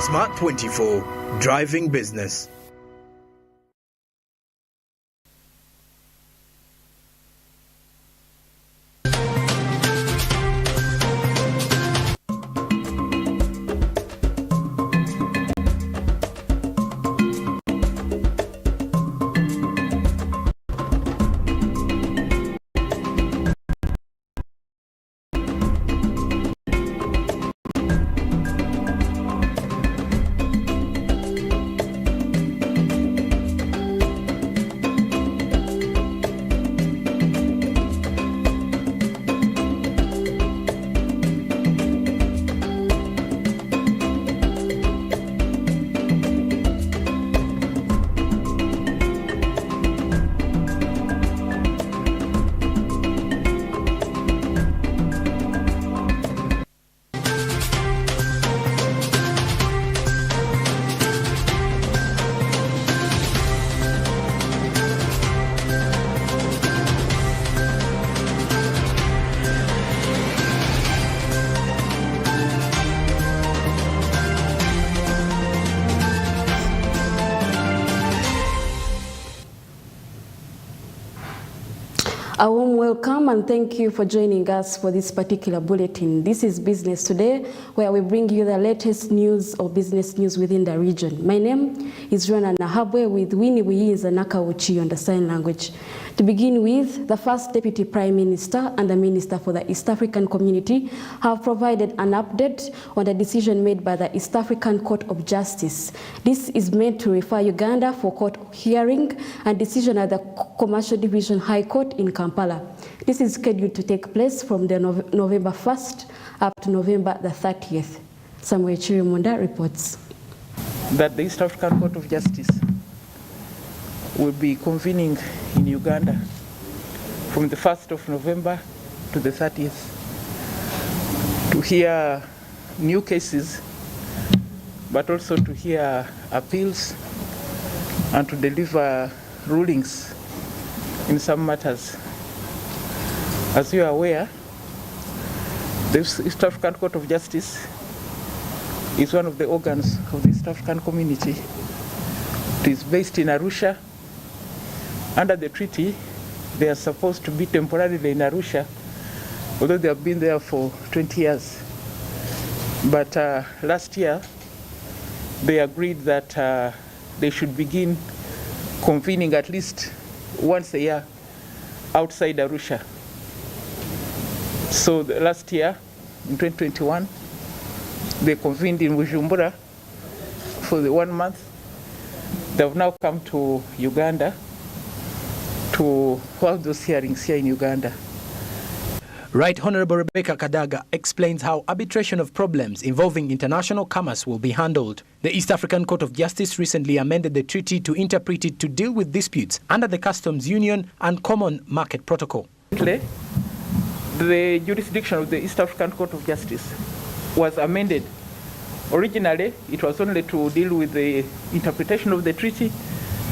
Smart 24, driving business. A warm welcome and thank you for joining us for this particular bulletin. This is Business Today, where we bring you the latest news or business news within the region. My name is NAHABWE with Winnie Wiyiza Nakawuchi on the sign language. To begin with, the first Deputy Prime Minister and the Minister for the East African Community have provided an update on the decision made by the East African Court of Justice. This is meant to refer Uganda for court hearing and decision at the Commercial Division High Court in Kampala. This is scheduled to take place from the November 1st up to November the 30th. Samuel Chirimunda reports that the East African Court of Justice will be convening in Uganda from the 1st of November to the 30th to hear new cases, but also to hear appeals and to deliver rulings in some matters. As you are aware, the East African Court of Justice is one of the organs of the East African Community. It is based in Arusha. Under the treaty, they are supposed to be temporarily in Arusha, although they have been there for 20 years. But last year, they agreed that they should begin convening at least once a year outside Arusha. So last year, in 2021, they convened in Bujumbura for the 1 month. They have now come to Uganda to hold those hearings here in Uganda. Right Honorable Rebecca Kadaga explains how arbitration of problems involving international commerce will be handled. The East African Court of Justice recently amended the treaty to interpret it to deal with disputes under the Customs Union and Common Market Protocol. The jurisdiction of the East African Court of Justice was amended. Originally, it was only to deal with the interpretation of the treaty,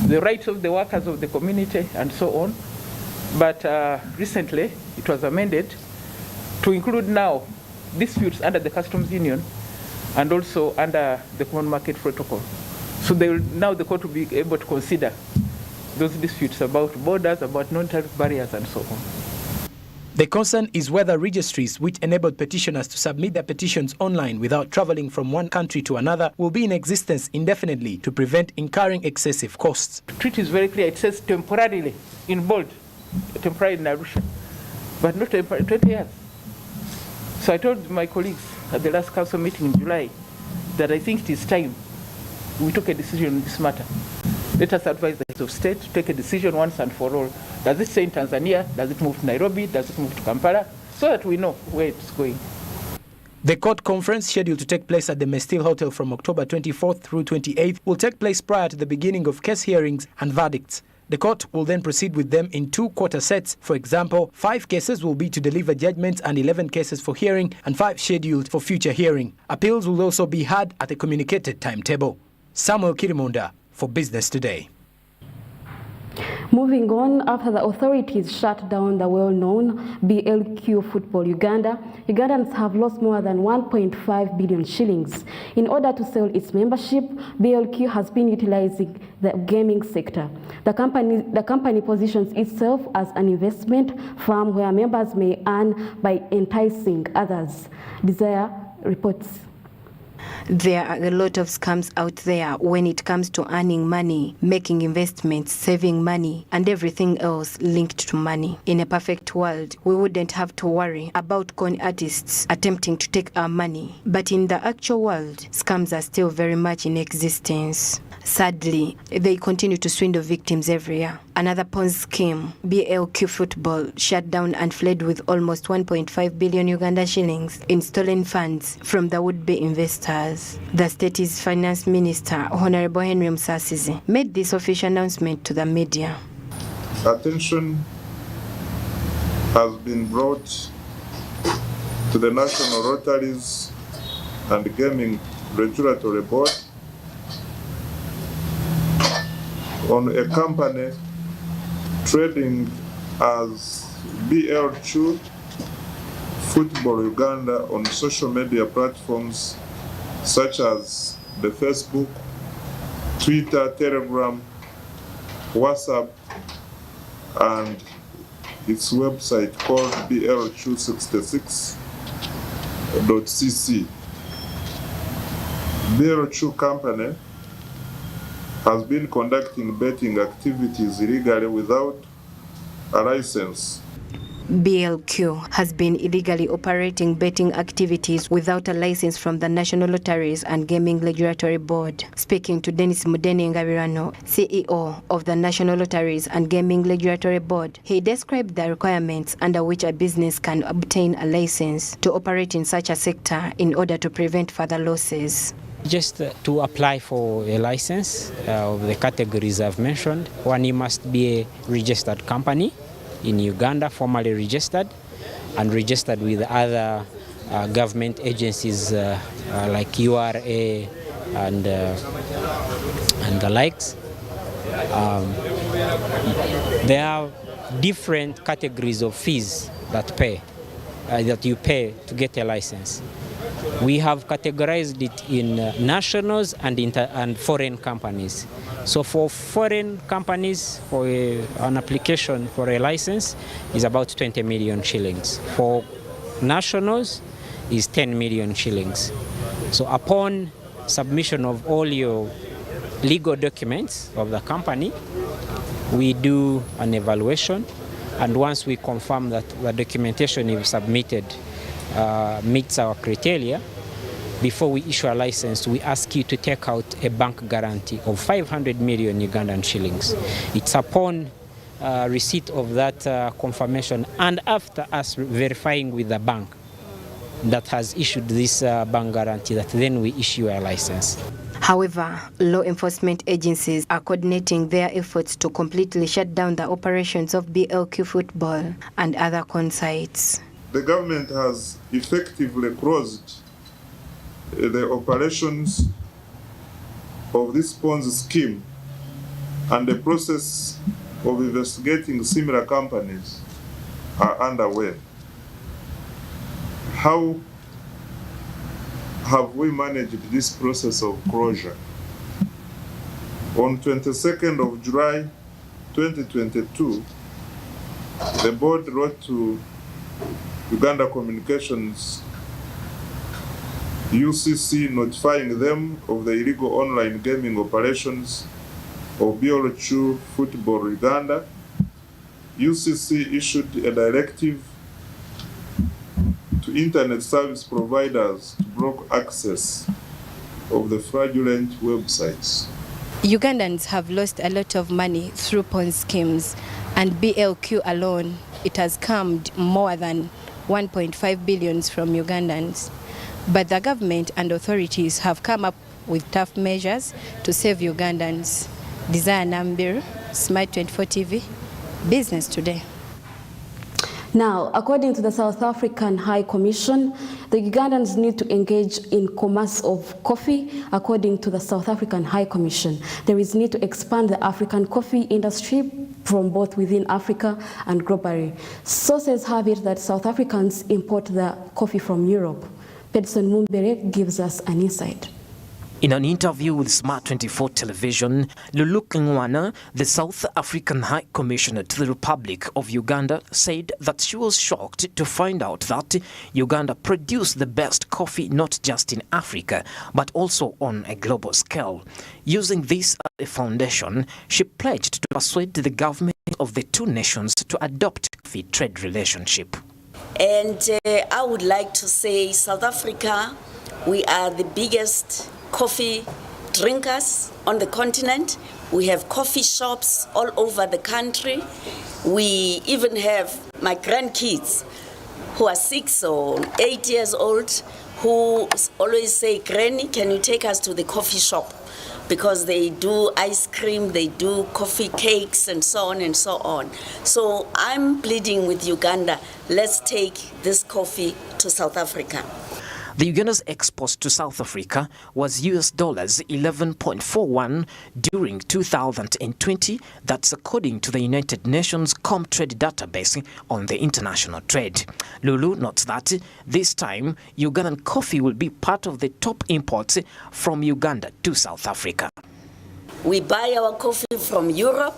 the rights of the workers of the community, and so on. But recently, it was amended to include now disputes under the Customs Union and also under the Common Market Protocol. So now the court will be able to consider those disputes about borders, about non-tariff barriers, and so on. The concern is whether registries which enabled petitioners to submit their petitions online without traveling from one country to another will be in existence indefinitely to prevent incurring excessive costs. The treaty is very clear. It says temporarily, in bold, temporarily in Arusha, but not temporarily, 20 years. So I told my colleagues at the last council meeting in July that I think it is time we took a decision on this matter. Let us advise the heads of state to take a decision once and for all. Does it stay in Tanzania? Does it move to Nairobi? Does it move to Kampala? So that we know where it's going. The court conference, scheduled to take place at the Mestil Hotel from October 24th through 28th, will take place prior to the beginning of case hearings and verdicts. The court will then proceed with them in 2 quarter sets. For example, 5 cases will be to deliver judgments and 11 cases for hearing and 5 scheduled for future hearing. Appeals will also be heard at a communicated timetable. Samuel Kirimonda for Business Today. Moving on, after the authorities shut down the well-known BLQ Football Uganda, Ugandans have lost more than 1.5 billion shillings. In order to sell its membership, BLQ has been utilizing the gaming sector. The company positions itself as an investment firm where members may earn by enticing others. Desire reports. There are a lot of scams out there when it comes to earning money, making investments, saving money, and everything else linked to money. In a perfect world, we wouldn't have to worry about con artists attempting to take our money. But in the actual world, scams are still very much in existence. Sadly, they continue to swindle victims every year. Another Ponzi scheme, BLQ Football, shut down and fled with almost 1.5 billion Uganda shillings in stolen funds from the would-be investors. The state's finance minister, Honorable Henry Musasizi, made this official announcement to the media. Attention has been brought to the National Lotteries and Gaming Regulatory Board on a company trading as BLQ Football Uganda on social media platforms such as the Facebook, Twitter, Telegram, WhatsApp, and its website called blq66.cc. BLQ company has been conducting betting activities illegally without a license. BLQ has been illegally operating betting activities without a license from the National Lotteries and Gaming Regulatory Board. Speaking to Dennis Mudeni Ngabirano, CEO of the National Lotteries and Gaming Regulatory Board, he described the requirements under which a business can obtain a license to operate in such a sector in order to prevent further losses. Just to apply for a license of the categories I've mentioned, one, you must be a registered company in Uganda, formally registered, and registered with other government agencies like URA and the likes. There are different categories of fees that you pay to get a license. We have categorized it in nationals and foreign companies. So for foreign companies, for an application for a license is about 20 million shillings. For nationals is 10 million shillings. So upon submission of all your legal documents of the company, we do an evaluation, and once we confirm that the documentation you've submitted meets our criteria, before we issue a license, we ask you to take out a bank guarantee of 500 million Ugandan shillings. It's upon receipt of that confirmation and after us verifying with the bank that has issued this bank guarantee that then we issue a license. However, law enforcement agencies are coordinating their efforts to completely shut down the operations of BLQ Football and other con sites. The government has effectively closed the operations of this Ponzi scheme, and the process of investigating similar companies are underway. How have we managed this process of closure? On 22nd of July 2022, the board wrote to Uganda Communications UCC notifying them of the illegal online gaming operations of BLQ Football Uganda. UCC issued a directive to internet service providers to block access of the fraudulent websites. Ugandans have lost a lot of money through Ponzi schemes, and BLQ alone, it has calmed more than 1.5 billion from Ugandans. But the government and authorities have come up with tough measures to save Ugandans. Desire Nambir, Smart 24 TV, Business Today. Now, according to the South African High Commission, the Ugandans need to engage in commerce of coffee. According to the South African High Commission, there is need to expand the African coffee industry from both within Africa and globally. Sources have it that South Africans import their coffee from Europe. Pedson Mumbere gives us an insight. In an interview with Smart 24 Television, Lulu Kingwana, the South African High Commissioner to the Republic of Uganda, said that she was shocked to find out that Uganda produced the best coffee not just in Africa, but also on a global scale. Using this as a foundation, she pledged to persuade the government of the two nations to adopt a free trade relationship. And I would like to say, South Africa, we are the biggest coffee drinkers on the continent. We have coffee shops all over the country. We even have my grandkids who are 6 or 8 years old who always say, "Granny, can you take us to the coffee shop?" Because they do ice cream, they do coffee cakes and so on and so on. So I'm pleading with Uganda, let's take this coffee to South Africa. The Uganda's exports to South Africa was US dollars 11.41 during 2020. That's according to the United Nations Comtrade database on the international trade. Lulu notes that this time Ugandan coffee will be part of the top imports from Uganda to South Africa. We buy our coffee from Europe.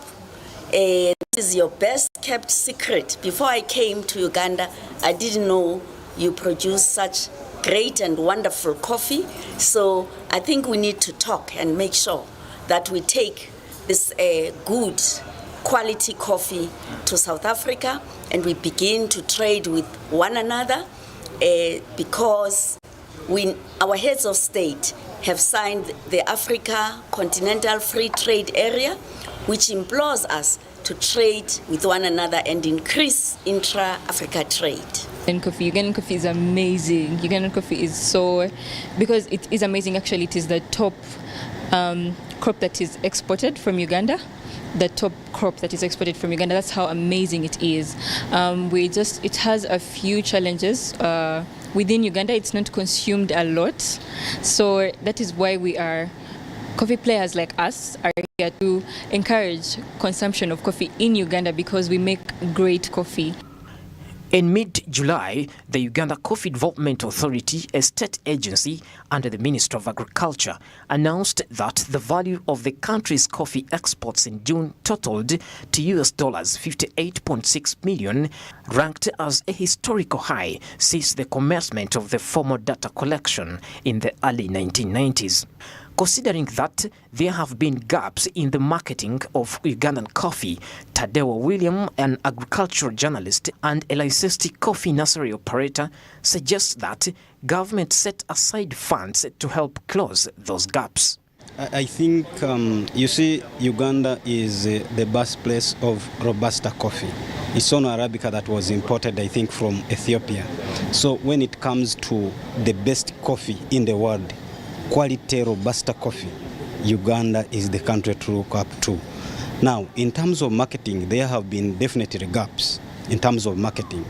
This is your best kept secret. Before I came to Uganda, I didn't know you produce such great and wonderful coffee. So I think we need to talk and make sure that we take this good quality coffee to South Africa and we begin to trade with one another because our heads of state have signed the Africa Continental Free Trade Area, which implores us to trade with one another and increase intra-Africa trade. Ugandan coffee is amazing. Ugandan coffee is so, because it is amazing actually, it is the top crop that is exported from Uganda. The top crop that is exported from Uganda. That's how amazing it is. It has a few challenges. Within Uganda, it's not consumed a lot. So that is why coffee players like us are here to encourage consumption of coffee in Uganda because we make great coffee. In mid-July, the Uganda Coffee Development Authority, a state agency under the Ministry of Agriculture, announced that the value of the country's coffee exports in June totaled to US dollars 58.6 million, ranked as a historical high since the commencement of the formal data collection in the early 1990s. Considering that there have been gaps in the marketing of Ugandan coffee, Tadeo William, an agricultural journalist and a licensed coffee nursery operator, suggests that government set aside funds to help close those gaps. I think, you see, Uganda is the birthplace of Robusta coffee. It's Sono Arabica that was imported, I think, from Ethiopia. So when it comes to the best coffee in the world, quality Robusta coffee, Uganda is the country to look up to. Now, in terms of marketing, there have been definitely gaps in terms of marketing.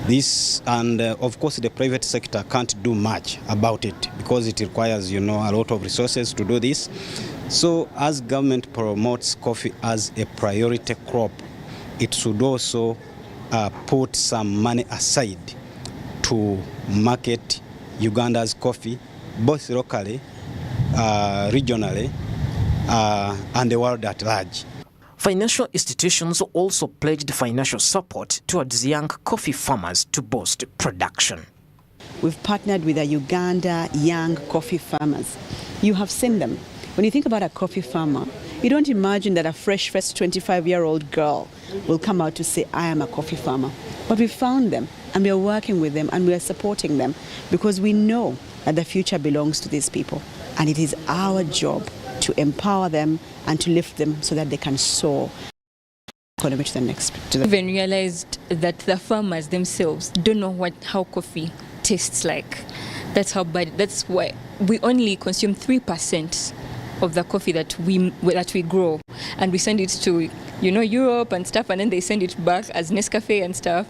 This, and of course, the private sector can't do much about it because it requires, a lot of resources to do this. So as government promotes coffee as a priority crop, it should also put some money aside to market Uganda's coffee, both locally, regionally, and the world at large. Financial institutions also pledged financial support towards young coffee farmers to boost production. We've partnered with the Uganda young coffee farmers. You have seen them. When you think about a coffee farmer, you don't imagine that a fresh-faced 25-year-old girl will come out to say, I am a coffee farmer. But we found them, and we are working with them, and we are supporting them because we know that the future belongs to these people. And it is our job to empower them and to lift them so that they can soar economy to the next. We even realized that the farmers themselves don't know how coffee tastes like. That's how bad. That's why we only consume 3% of the coffee that we grow, and we send it to Europe and stuff, and then they send it back as Nescafe and stuff.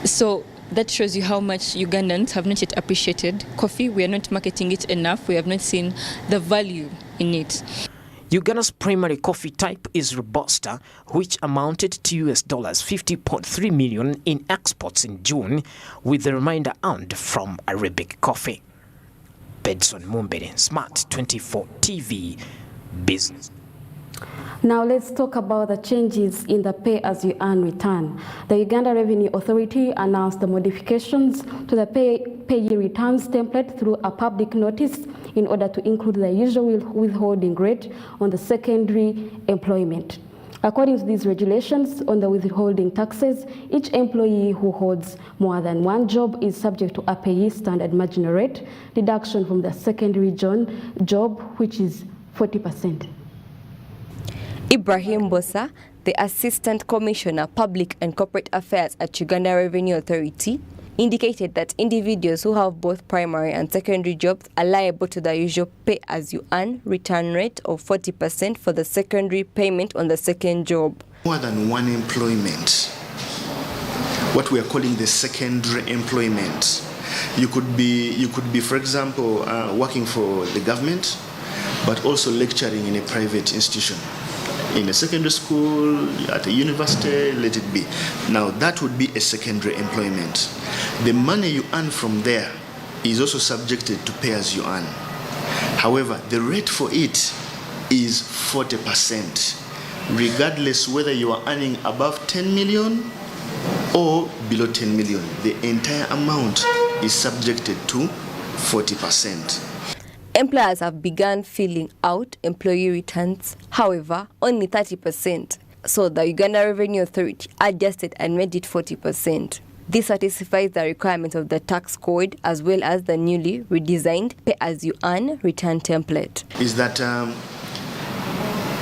So that shows you how much Ugandans have not yet appreciated coffee. We are not marketing it enough. We have not seen the value in it. Uganda's primary coffee type is Robusta, which amounted to US dollars 50.3 million in exports in June, with the remainder earned from Arabic coffee. Bedson Mumbere, Smart 24 TV Business. Now let's talk about the changes in the pay-as-you-earn return. The Uganda Revenue Authority announced the modifications to the payee returns template through a public notice in order to include the usual withholding rate on the secondary employment. According to these regulations on the withholding taxes, each employee who holds more than one job is subject to a payee standard marginal rate deduction from the secondary job, which is 40%. Ibrahim Bosa, the Assistant Commissioner, Public and Corporate Affairs at Uganda Revenue Authority, indicated that individuals who have both primary and secondary jobs are liable to the usual pay-as-you-earn return rate of 40% for the secondary payment on the second job. More than one employment, what we are calling the secondary employment. You could be, for example, working for the government, but also lecturing in a private institution. In a secondary school, at a university, let it be. Now that would be a secondary employment. The money you earn from there is also subjected to pay as you earn. However, the rate for it is 40%, regardless whether you are earning above 10 million or below 10 million. The entire amount is subjected to 40%. Employers have begun filling out employee returns, however, only 30%. So the Uganda Revenue Authority adjusted and made it 40%. This satisfies the requirements of the tax code as well as the newly redesigned pay-as-you-earn return template. Is that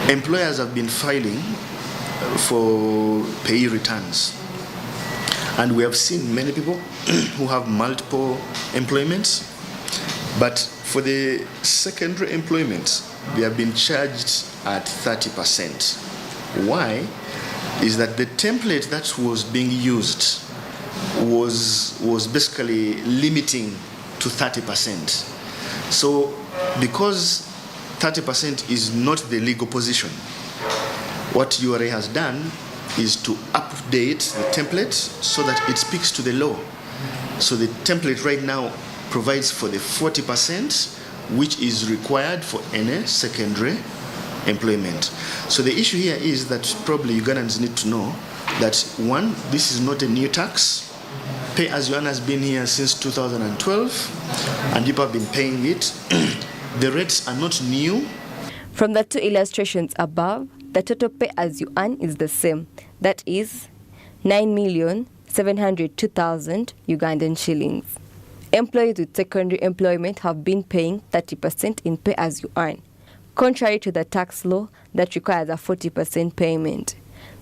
employers have been filing for payee returns. And we have seen many people who have multiple employments, but for the secondary employment, they have been charged at 30%. Why? Is that the template that was being used was basically limiting to 30%. So because 30% is not the legal position, what URA has done is to update the template so that it speaks to the law. So the template right now provides for the 40%, which is required for any secondary employment. So the issue here is that probably Ugandans need to know that, one, this is not a new tax. Pay as you earn has been here since 2012, and people have been paying it. The rates are not new. From the two illustrations above, the total pay as you earn is the same. That is 9,702,000 Ugandan shillings. Employees with secondary employment have been paying 30% in pay as you earn, contrary to the tax law that requires a 40% payment.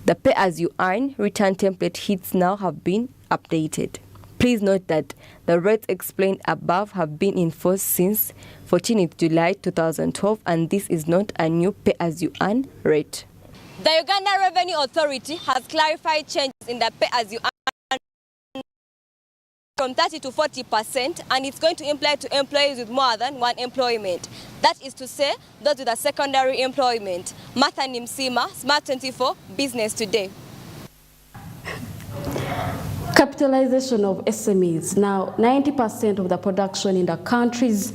The pay as you earn return template hits now have been updated. Please note that the rates explained above have been in force since 14th July 2012, and this is not a new pay as you earn rate. The Uganda Revenue Authority has clarified changes in the pay as you earn from 30 to 40%, and it's going to apply to employees with more than one employment. That is to say, those with a secondary employment. Martha Nimsima, Smart 24, Business Today. Capitalization of SMEs. Now, 90% of the production in the country's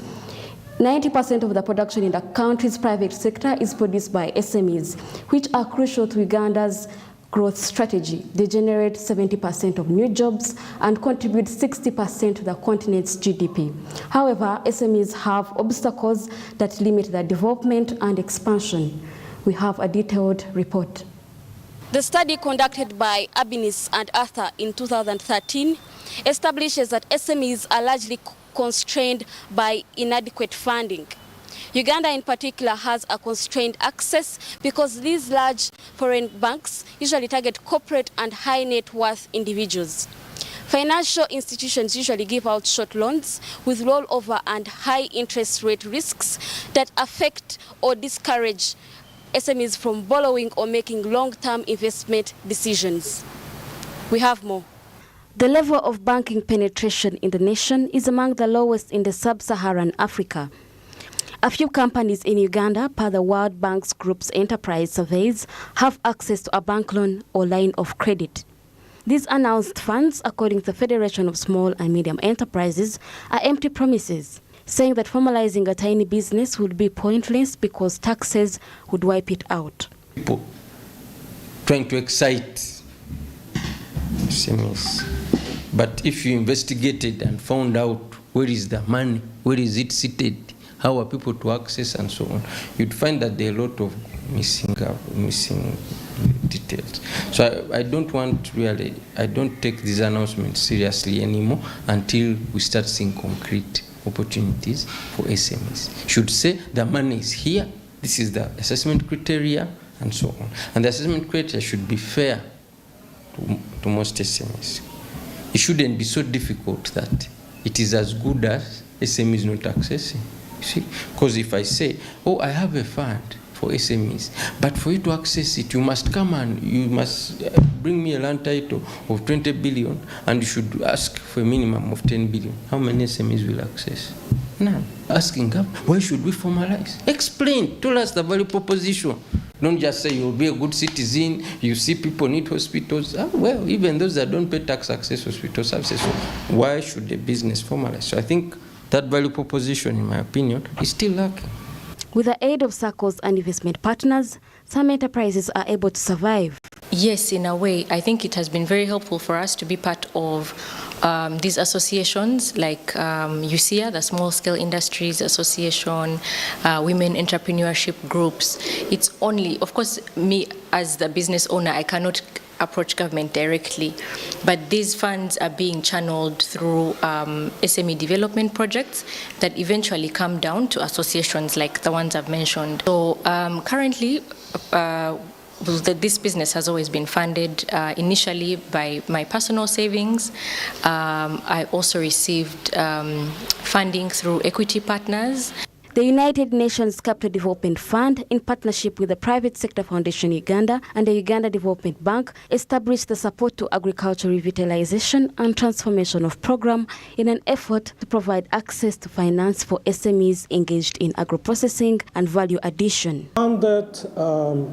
private sector is produced by SMEs, which are crucial to Uganda's growth strategy. They generate 70% of new jobs and contribute 60% to the continent's GDP. However, SMEs have obstacles that limit their development and expansion. We have a detailed report. The study conducted by Abinis and Arthur in 2013 establishes that SMEs are largely constrained by inadequate funding. Uganda in particular has a constrained access because these large foreign banks usually target corporate and high net worth individuals. Financial institutions usually give out short loans with rollover and high interest rate risks that affect or discourage SMEs from borrowing or making long-term investment decisions. We have more. The level of banking penetration in the nation is among the lowest in the sub-Saharan Africa. A few companies in Uganda, per the World Bank's Group's enterprise surveys, have access to a bank loan or line of credit. These announced funds, according to the Federation of Small and Medium Enterprises, are empty promises, saying that formalizing a tiny business would be pointless because taxes would wipe it out. People trying to excite SMEs, but if you investigated and found out where is the money, where is it seated, how are people to access and so on, you'd find that there are a lot of missing details. So I don't take these announcements seriously anymore until we start seeing concrete opportunities for SMEs. Should say the money is here, this is the assessment criteria, and so on. And the assessment criteria should be fair to most SMEs. It shouldn't be so difficult that it is as good as SMEs not accessing. You see? Because if I say, oh, I have a fund for SMEs, but for you to access it, you must come and you must bring me a land title of 20 billion, and you should ask for a minimum of 10 billion. How many SMEs will access? None. Asking them, why should we formalize? Explain, tell us the value proposition. Don't just say you'll be a good citizen, you see people need hospitals. Well, even those that don't pay tax access hospital services. So why should the business formalize? So I think that value proposition, in my opinion, is still lacking. With the aid of circles and investment partners, some enterprises are able to survive. Yes, in a way. I think it has been very helpful for us to be part of these associations like USIA, the Small Scale Industries Association, women entrepreneurship groups. It's only, of course, me as the business owner, I cannot approach government directly, but these funds are being channeled through SME development projects that eventually come down to associations like the ones I've mentioned. So currently, this business has always been funded initially by my personal savings. I also received funding through equity partners. The United Nations Capital Development Fund, in partnership with the Private Sector Foundation Uganda and the Uganda Development Bank, established the Support to Agriculture Revitalization and Transformation of Program in an effort to provide access to finance for SMEs engaged in agro-processing and value addition. Funded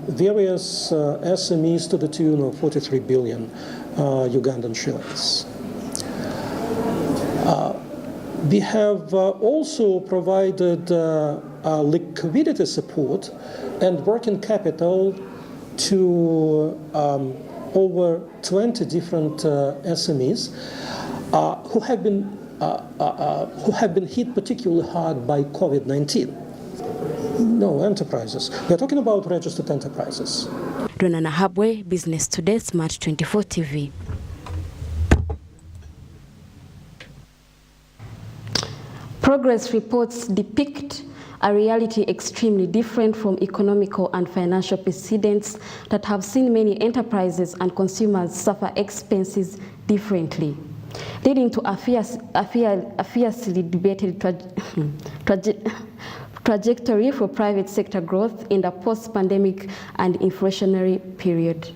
various SMEs to the tune of 43 billion Ugandan shillings. We have also provided liquidity support and working capital to over 20 different SMEs who have been hit particularly hard by COVID-19. No, enterprises. We're talking about registered enterprises. RONAH NAHABWE, Business Today, Smart 24 TV. Progress reports depict a reality extremely different from economical and financial precedents that have seen many enterprises and consumers suffer expenses differently, leading to a fiercely debated trajectory for private sector growth in the post-pandemic and inflationary period.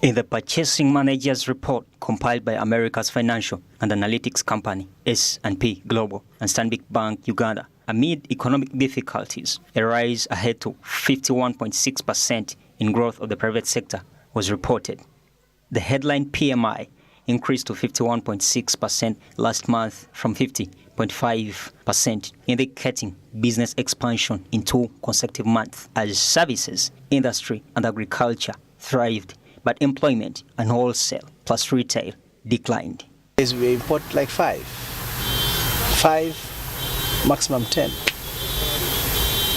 In the Purchasing Managers Report compiled by America's financial and analytics company S&P Global and Stanbic Bank Uganda, amid economic difficulties, a rise ahead to 51.6% in growth of the private sector was reported. The headline PMI increased to 51.6% last month from 50.5%, indicating business expansion in 2 consecutive months as services, industry and agriculture thrived, but employment and wholesale plus retail declined. We import like 5, maximum 10.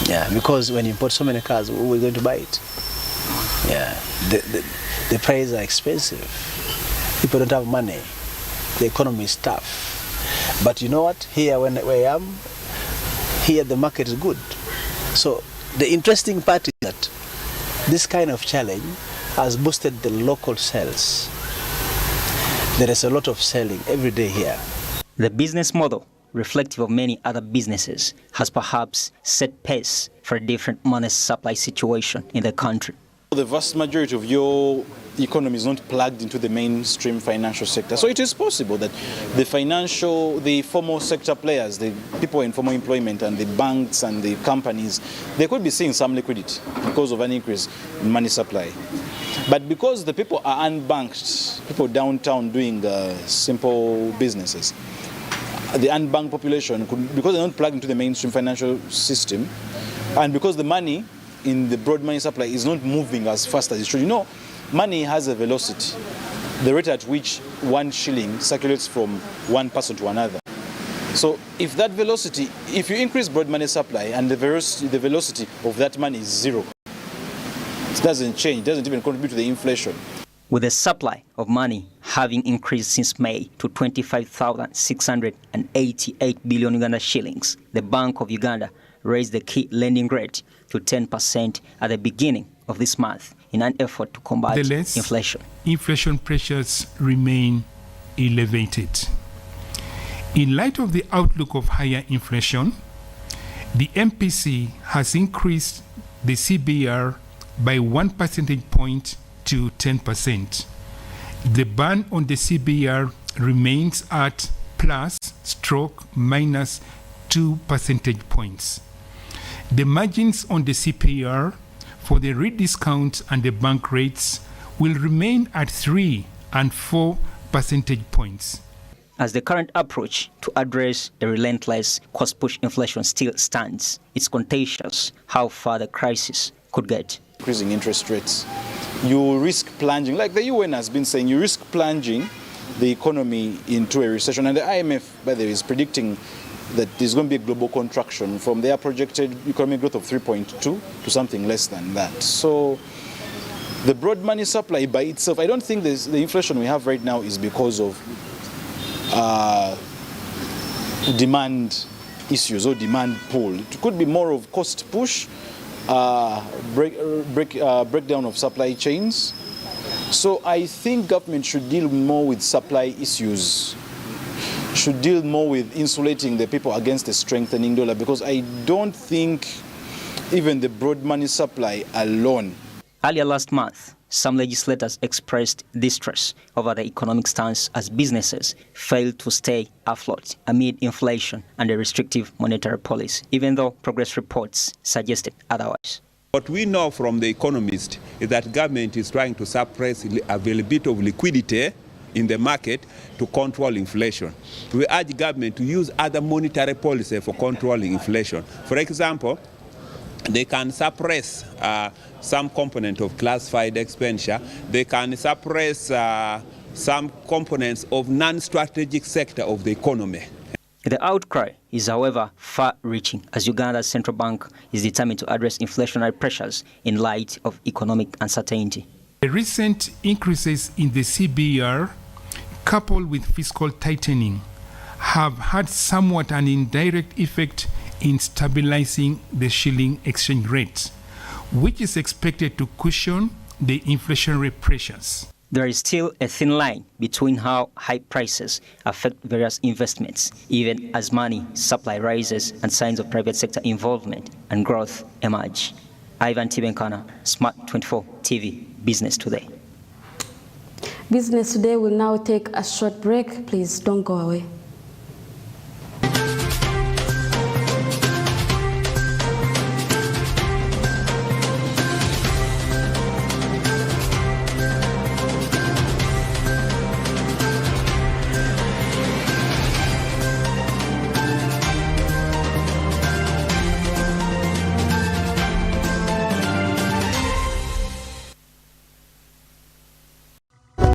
Yeah, because when you import so many cars, we're going to buy it. Yeah, the prices are expensive. People don't have money. The economy is tough. But you know what? Here, where I am, here the market is good. So the interesting part is that this kind of challenge has boosted the local sales. There is a lot of selling every day here. The business model, reflective of many other businesses, has perhaps set pace for a different money supply situation in the country. The vast majority of your economy is not plugged into the mainstream financial sector. So it is possible that the formal sector players, the people in formal employment and the banks and the companies, they could be seeing some liquidity because of an increase in money supply. But because the people are unbanked, people downtown doing simple businesses, the unbanked population, because they're not plugged into the mainstream financial system, and because the money in the broad money supply is not moving as fast as it should. You know, money has a velocity, the rate at which 1 shilling circulates from one person to another. So if that velocity, if you increase broad money supply and the velocity of that money is zero, it doesn't change, it doesn't even contribute to the inflation. With the supply of money having increased since May to 25,688 billion Uganda shillings, the Bank of Uganda raised the key lending rate to 10% at the beginning of this month in an effort to combat inflation. Inflation pressures remain elevated. In light of the outlook of higher inflation, the MPC has increased the CBR by 1 percentage point to 10%. The ban on the CBR remains at +/- 2 percentage points. The margins on the CPR for the rediscount and the bank rates will remain at 3 and 4 percentage points. As the current approach to address the relentless cost-push inflation still stands, it's contagious how far the crisis could get. Increasing interest rates, you risk plunging, like the UN has been saying, you risk plunging the economy into a recession. And the IMF, by the way, is predicting that there's going to be a global contraction from their projected economic growth of 3.2 to something less than that. So the broad money supply by itself, I don't think the inflation we have right now is because of demand issues or demand pull. It could be more of cost push, breakdown of supply chains. So I think government should deal more with supply issues, should deal more with insulating the people against the strengthening dollar, because I don't think even the broad money supply alone. Earlier last month, some legislators expressed distress over the economic stance as businesses failed to stay afloat amid inflation and a restrictive monetary policy, even though progress reports suggested otherwise. What we know from the economists is that government is trying to suppress availability of liquidity in the market to control inflation. We urge government to use other monetary policy for controlling inflation. For example, they can suppress some component of classified expenditure. They can suppress some components of non-strategic sector of the economy. The outcry is, however, far-reaching, as Uganda's central bank is determined to address inflationary pressures in light of economic uncertainty. The recent increases in the CBR, coupled with fiscal tightening, have had somewhat an indirect effect in stabilizing the shilling exchange rate, which is expected to cushion the inflationary pressures. There is still a thin line between how high prices affect various investments, even as money supply rises and signs of private sector involvement and growth emerge. Ivan Tibenkana, Smart 24 TV, Business Today. Business Today will now take a short break. Please don't go away.